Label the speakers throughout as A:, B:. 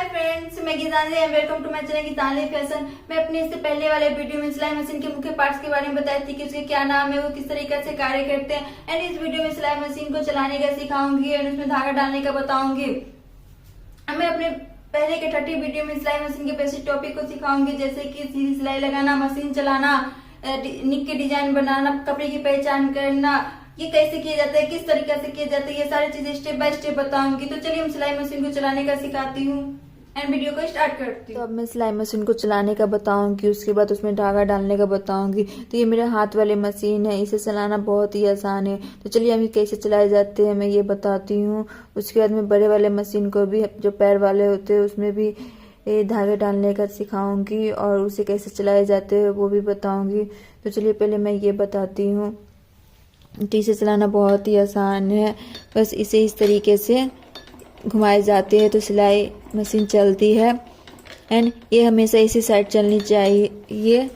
A: Friends, मैं Geetanjali and welcome to my channel Geetanjali fashion. मैं अपने इससे पहले वाले वीडियो में सिलाई मशीन के मुख्य पार्ट्स के बारे में बताई थी कि उसके क्या नाम है, वो किस तरीके से कार्य करते हैं। एंड इस वीडियो में सिलाई मशीन को चलाने का सिखाऊंगी और उसमें धागा डालने का बताऊंगी। मैं अपने पहले के 30 वीडियो में सिलाई मशीन के बेसिक टॉपिक को सिखाऊंगी, जैसे कि सीधी सिलाई लगाना, मशीन चलाना, निक के डिजाइन बनाना, कपड़े की पहचान करना, ये कैसे किया जाता है, किस तरीके से किया जाता है, ये सारी चीजें स्टेप बाय स्टेप बताऊंगी। तो चलिए हम सिलाई मशीन को चलाने का सिखाती हूँ एंड वीडियो को स्टार्ट करती हूँ।
B: तो अब मैं सिलाई मशीन को चलाने का बताऊंगी, उसके बाद उसमें धागा डालने का बताऊंगी। तो ये मेरा हाथ वाली मशीन है, इसे चलाना बहुत ही आसान है। तो चलिए हम कैसे चलाए जाते हैं मैं ये बताती हूँ। उसके बाद मैं बड़े वाले मशीन को भी, जो पैर वाले होते हैं उसमें भी धागे डालने का सिखाऊंगी और उसे कैसे चलाए जाते हैं वो भी बताऊंगी। तो चलिए पहले मैं ये बताती हूँ। तो इसे चलाना बहुत ही आसान है, बस इसे इस तरीके से घुमाए जाते हैं तो सिलाई मशीन चलती है। एंड ये हमेशा इसी साइड चलनी चाहिए।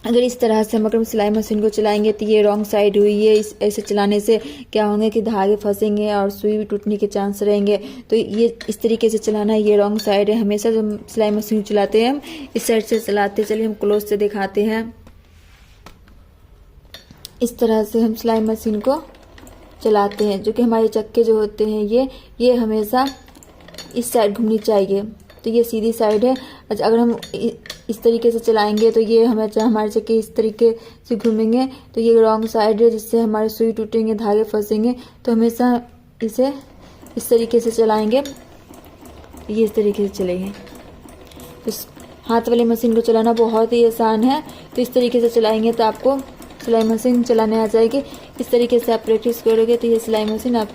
B: अगर इस तरह से हम अगर सिलाई मशीन को चलाएंगे तो ये रॉन्ग साइड हुई है। ऐसे चलाने से क्या होंगे कि धागे फंसेंगे और सुई भी टूटने के चांस रहेंगे। तो ये इस तरीके से चलाना, ये रॉन्ग साइड है। हमेशा जब सिलाई मशीन चलाते हैं हम इस साइड से चलाते हैं। चलिए हम क्लोज से दिखाते हैं। इस तरह से हम सिलाई मशीन को चलाते हैं, जो कि हमारे चक्के जो होते हैं ये हमेशा इस साइड घूमनी चाहिए। तो ये सीधी साइड है। अगर हम इस तरीके से चलाएंगे तो ये हमारे चक्के इस तरीके से घूमेंगे तो ये रॉन्ग साइड है, जिससे हमारे सुई टूटेंगे, धागे फंसेंगे। तो हमेशा इसे इस तरीके से चलाएंगे, ये इस तरीके से चलेंगे। इस हाथ वाली मशीन को चलाना बहुत ही आसान है। तो इस तरीके से चलाएंगे तो आपको सिलाई मशीन चलाने आ जाएगी। इस तरीके से आप प्रैक्टिस करोगे तो ये सिलाई मशीन आप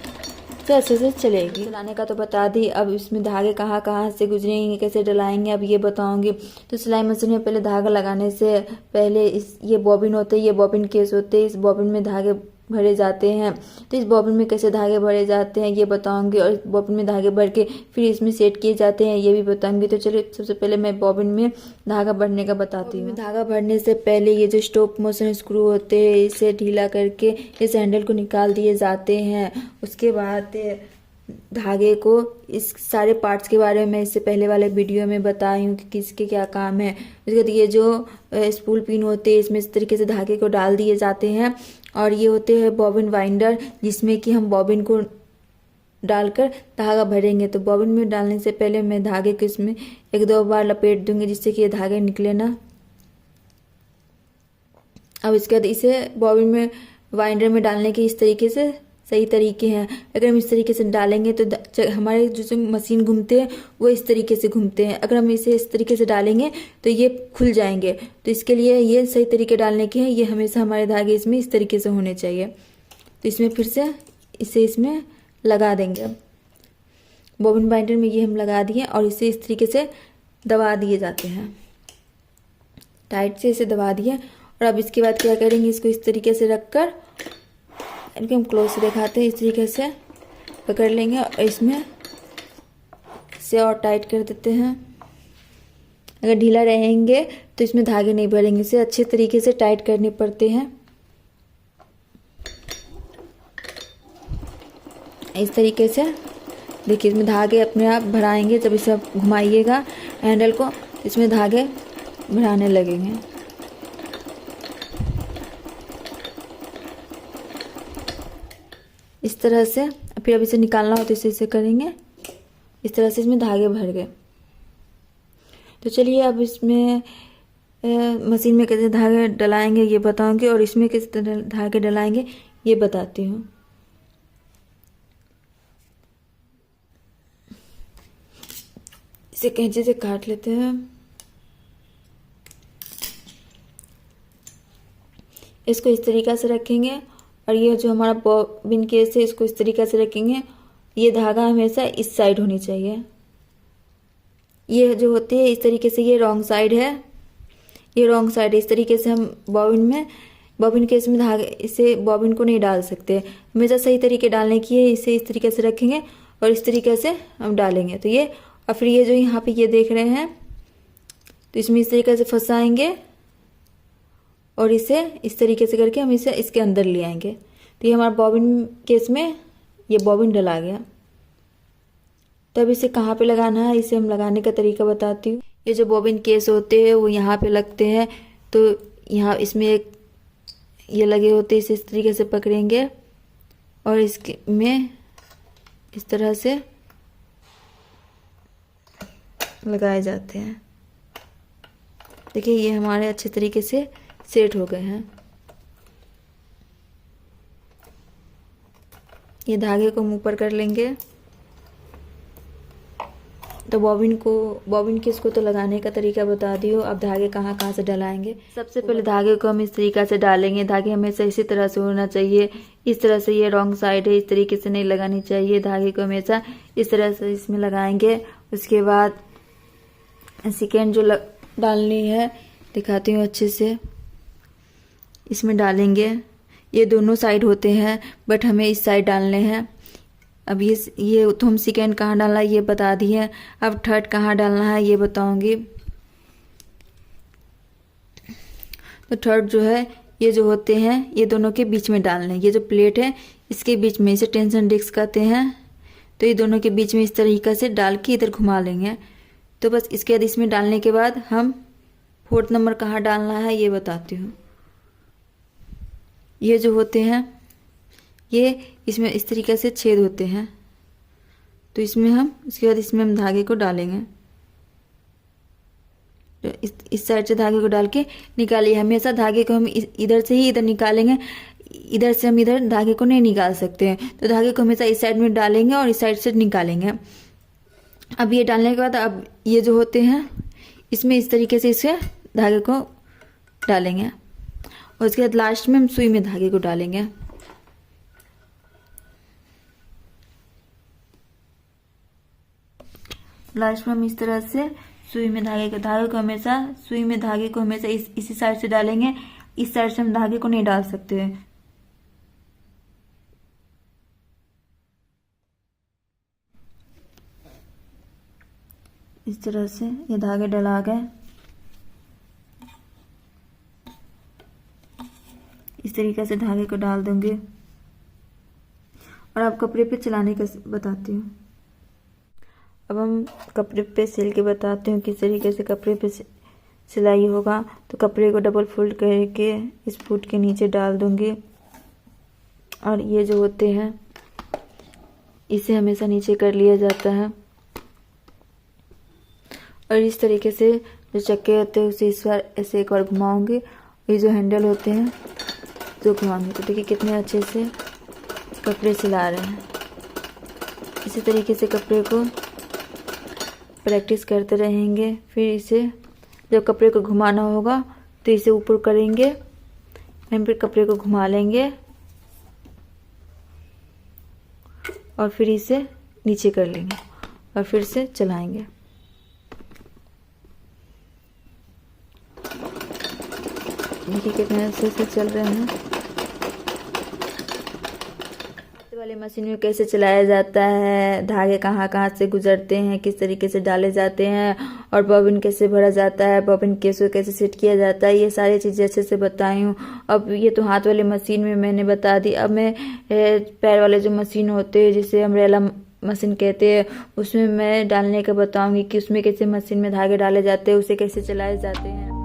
B: अच्छे से चलेगी। चलाने का तो बता दी, अब इसमें धागे कहाँ कहाँ से गुजरेंगे, कैसे डलाएंगे, अब ये बताऊंगी। तो सिलाई मशीन में पहले धागा लगाने से पहले ये बॉबिन होते हैं, ये बॉबिन केस होते हैं। इस बॉबिन में धागे भरे जाते हैं। तो इस बॉबिन में कैसे धागे भरे जाते हैं ये बताऊंगी, और इस बॉबिन में धागे भर के फिर इसमें सेट किए जाते हैं ये भी बताऊंगी। तो चलिए सबसे पहले मैं बॉबिन में धागा भरने का बताती हूँ। धागा भरने से पहले ये जो स्टॉप मोशन स्क्रू होते हैं इसे ढीला करके इस हैंडल को निकाल दिए जाते हैं। उसके बाद धागे को, इस सारे पार्ट्स के बारे में मैं इससे पहले वाले वीडियो में बताई हूँ कि किसके क्या काम है। उसके बाद ये जो स्पूल पिन होते हैं इसमें इस तरीके से धागे को डाल दिए जाते हैं। और ये होते हैं बॉबिन वाइंडर, जिसमें कि हम बॉबिन को डालकर धागा भरेंगे। तो बॉबिन में डालने से पहले मैं धागे को इसमें 1-2 बार लपेट दूंगी, जिससे कि ये धागे निकले ना। अब इसके बाद इसे बॉबिन में वाइंडर में डालने के इस तरीके से सही तरीके हैं। अगर हम इस तरीके से डालेंगे तो हमारे जो मशीन घूमते हैं वो इस तरीके से घूमते हैं। अगर हम इसे इस तरीके से डालेंगे तो ये खुल जाएंगे। तो इसके लिए ये सही तरीके डालने के हैं। ये हमेशा हमारे धागे इसमें इस तरीके से होने चाहिए। तो इसमें फिर से इसे इसमें लगा देंगे। बॉबिन बाइंडर में ये हम लगा दिए और इसे इस तरीके से दबा दिए जाते हैं, टाइट से इसे दबा दिए। और अब इसके बाद क्या करेंगे, इसको इस तरीके से रखकर इनको हम क्लोज से दिखाते हैं। इस तरीके से पकड़ लेंगे और इसमें से और टाइट कर देते हैं। अगर ढीला रहेंगे तो इसमें धागे नहीं भरेंगे, इसे अच्छे तरीके से टाइट करने पड़ते हैं। इस तरीके से देखिए, इसमें धागे अपने आप भराएंगे। जब इसे आप घुमाइएगा हैंडल को, इसमें धागे भराने लगेंगे। इस तरह से फिर अब इसे निकालना हो तो इसे करेंगे। इस तरह से इसमें धागे भर गए। तो चलिए अब इसमें मशीन में कैसे धागे डलाएंगे ये बताऊंगी, और इसमें किस तरह धागे डलाएंगे ये बताती हूँ। इसे कैंची से काट लेते हैं। इसको इस तरीक़ा से रखेंगे और ये जो हमारा बॉबिन केस है इसको इस तरीक़े से रखेंगे। ये धागा हमेशा इस साइड होनी चाहिए। ये जो होती है इस तरीके से, ये रॉन्ग साइड है, ये रॉन्ग साइड है। इस तरीके से हम बॉबिन केस में धागे, इसे बॉबिन को नहीं डाल सकते। हमेशा सही तरीके डालने की है। इसे इस तरीके से रखेंगे और इस तरीके से हम डालेंगे तो ये, और फिर ये जो यहाँ पे ये देख रहे हैं तो इसमें इस तरीके से फंसाएंगे और इसे इस तरीके से करके हम इसे इसके अंदर ले आएंगे। तो ये हमारा बॉबिन केस में ये बॉबिन डला गया। तो अब इसे कहाँ पे लगाना है, इसे हम लगाने का तरीका बताती हूँ। ये जो बॉबिन केस होते हैं वो यहाँ पे लगते हैं, तो यहाँ इसमें एक ये लगे होते हैं, इसे इस तरीके से पकड़ेंगे और इसके में इस तरह से लगाए जाते हैं। देखिए ये हमारे अच्छे तरीके से सेट हो गए हैं। ये धागे को मुंह पर कर लेंगे। तो बॉबिन केस को तो लगाने का तरीका बता दियो, अब धागे कहाँ कहाँ से डलाएंगे। सबसे पहले धागे को हम इस तरीका से डालेंगे। धागे हमेशा इसी तरह से होना चाहिए, इस तरह से। ये रॉन्ग साइड है, इस तरीके से नहीं लगानी चाहिए। धागे को हमेशा इस तरह से इसमें लगाएंगे। उसके बाद सेकेंड जो डालनी है दिखाती हूँ अच्छे से, इसमें डालेंगे। ये दोनों साइड होते हैं बट हमें इस साइड डालने हैं। अब ये तो हम सेकेंड कहाँ डालना है ये बता दिए, अब थर्ड कहाँ डालना है ये बताऊंगी। तो थर्ड जो है ये जो होते हैं ये दोनों के बीच में डालने हैं। ये जो प्लेट है इसके बीच में, इसे टेंशन डिस्क कहते हैं। तो ये दोनों के बीच में इस तरीका से डाल के इधर घुमा लेंगे। तो बस इसके बाद इसमें डालने के बाद हम फोर्थ नंबर कहाँ डालना है ये बताती हूँ। ये जो होते हैं ये इसमें इस तरीके से छेद होते हैं, तो इसमें हम इसके बाद इसमें हम धागे को डालेंगे। तो इस साइड से धागे को डाल के निकालिए। हमेशा धागे को हम इधर से ही इधर निकालेंगे, इधर से हम इधर धागे को नहीं निकाल सकते हैं। तो धागे को हमेशा इस साइड में डालेंगे और इस साइड से निकालेंगे। अब ये डालने के बाद अब ये जो होते हैं इसमें इस तरीके से इसे धागे को डालेंगे और उसके बाद लास्ट में हम सुई में धागे को डालेंगे। लास्ट में हम इस तरह से सुई में धागे को हमेशा सुई में धागे को हमेशा इसी साइड से डालेंगे। इस साइड से हम धागे को नहीं डाल सकते हैं। इस तरह से ये धागे डला गए। इस तरीके से धागे को डाल दूंगी और आप कपड़े पे चलाने का बताती हूँ। अब हम कपड़े पे सिल के बताते हैं किस तरीके से कपड़े पे सिलाई होगा। तो कपड़े को डबल फोल्ड करके इस फुट के नीचे डाल दूंगी और ये जो होते हैं इसे हमेशा नीचे कर लिया जाता है और इस तरीके से जो चक्के होते हैं उसे इस बार ऐसे एक बार घुमाऊंगी। ये जो हैंडल होते हैं जो घुमाऊंगी। तो देखिए कितने अच्छे से कपड़े सिला रहे हैं। इसी तरीके से कपड़े को प्रैक्टिस करते रहेंगे। फिर इसे जब कपड़े को घुमाना होगा तो इसे ऊपर करेंगे, फिर कपड़े को घुमा लेंगे और फिर इसे नीचे कर लेंगे और फिर से चलाएंगे। देखिए कितने अच्छे से चल रहे हैं। वाले मशीन में कैसे चलाया जाता है, धागे कहाँ कहाँ से गुजरते हैं, किस तरीके से डाले जाते हैं और बॉबिन कैसे भरा जाता है, बॉबिन केस को कैसे सेट किया जाता है, ये सारी चीज़ें अच्छे से बताई हूँ। अब ये तो हाथ वाले मशीन में मैंने बता दी। अब मैं पैर वाले जो मशीन होते हैं जिसे अम्ब्रेला मशीन कहते हैं उसमें मैं डालने का बताऊंगी कि उसमें कैसे मशीन में धागे डाले जाते हैं, उसे कैसे चलाए जाते हैं।